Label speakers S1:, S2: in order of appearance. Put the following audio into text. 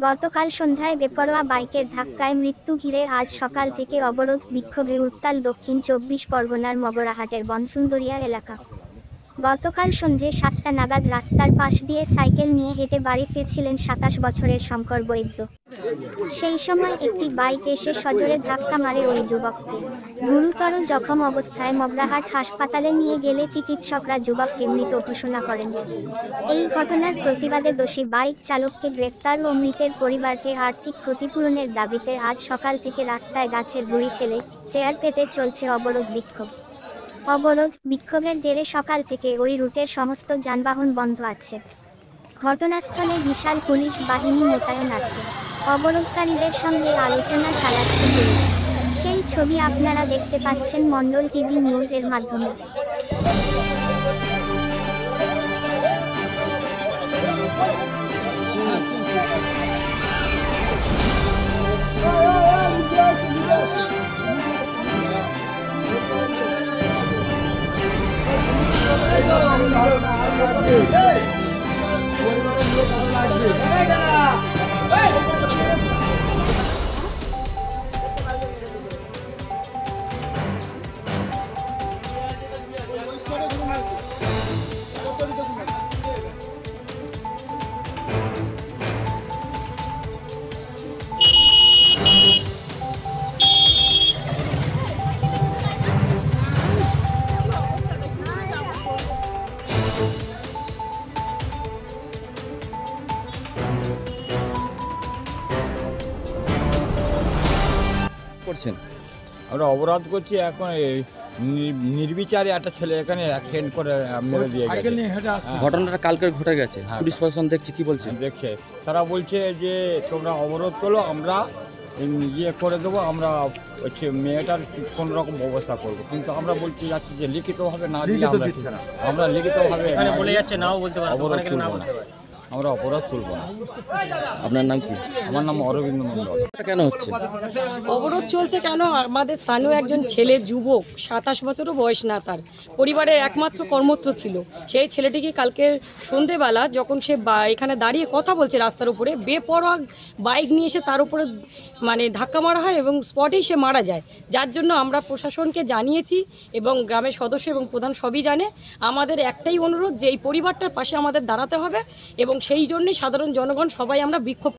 S1: গতকাল সন্ধ্যায় বেপরোয়া বাইকের ধাক্কায় মৃত্যু ঘিরে আজ সকাল থেকে অবরোধ বিক্ষোভে উত্তাল দক্ষিণ ২৪ পরগনার মগরাহাটের বনসুন্দরিয়া এলাকা। গতকাল সন্ধে ৭টা নাগাদ রাস্তার পাশ দিয়ে সাইকেল নিয়ে হেঁটে বাড়ি ফিরছিলেন ২৭ বছরের শঙ্কর বৈদ্য। সেই সময় একটি বাইক এসে সজোরে ধাক্কা মারে ওই যুবককে। গুরুতর জখম অবস্থায় মগরাহাট হাসপাতালে নিয়ে গেলে চিকিৎসকরা যুবককে মৃত ঘোষণা করেন। এই ঘটনার প্রতিবাদে দোষী বাইক চালককে গ্রেফতার ও মৃতের পরিবারকে আর্থিক ক্ষতিপূরণের দাবিতে আজ সকাল থেকে রাস্তায় গাছের গুঁড়ি ফেলে চেয়ার পেতে চলছে অবরোধ বিক্ষোভ। অবরোধ বিক্ষোভের জেরে সকাল থেকে ওই রুটের সমস্ত যানবাহন বন্ধ আছে। ঘটনাস্থলে বিশাল পুলিশ বাহিনী মোতায়েন আছে। অবরোধকারীদের সঙ্গে আলোচনা চালাচ্ছে পুলিশ। সেই ছবি আপনারা দেখতে পাচ্ছেন মণ্ডল টিভি নিউজ এর মাধ্যমে।
S2: করছেন?
S3: আমরা অবরোধ করছি এখন নির্বিচারে একটা ছেলে এখানে অ্যাক্সিডেন্ট করে মেরে দিয়ে গেছে।
S2: ঘটনাটা কালকে ঘটে গেছে,
S3: হ্যাঁ।
S2: পুলিশ প্রশাসন দেখছে, কি বলছে?
S3: দেখছে তারা বলছে যে তোমরা অবরোধ করো, আমরা ইয়ে করে দেবো, আমরা হচ্ছে মেয়েটার কোনো রকম ব্যবস্থা করবো। কিন্তু আমরা বলতে যাচ্ছি যে লিখিতভাবে না দিলে আমরা লিখিতভাবে
S4: বলে যাচ্ছে নাও বলতে পারবো,
S3: অবরোধ তুলবো না, আমরা অবরোধ তুলবো না।
S2: আপনার নাম কি?
S3: আমার নাম অরবিন্দ মণ্ডল।
S2: এটা কেন হচ্ছে?
S5: অবরোধ চলছে কেন? আমাদের স্থানীয় একজন ছেলে, যুবক, ২৭ বছরও বয়স না, তার পরিবারের একমাত্র কর্মত্র ছিল। সেই ছেলেটিকে কালকে সন্ধেবেলা যখন সে এখানে দাঁড়িয়ে কথা বলছে রাস্তার উপরে, বেপরোয়া বাইক নিয়ে এসে তার উপরে ধাক্কা মারা হয় এবং স্পটেই সে মারা যায়। যার জন্য আমরা প্রশাসনকে জানিয়েছি এবং গ্রামের সদস্য এবং প্রধান সবই জানে। আমাদের একটাই অনুরোধ যে এই পরিবারটার পাশে আমাদের দাঁড়াতে হবে এবং সেই জন্যই সাধারণ জনগণ সবাই আমরা বিক্ষোভ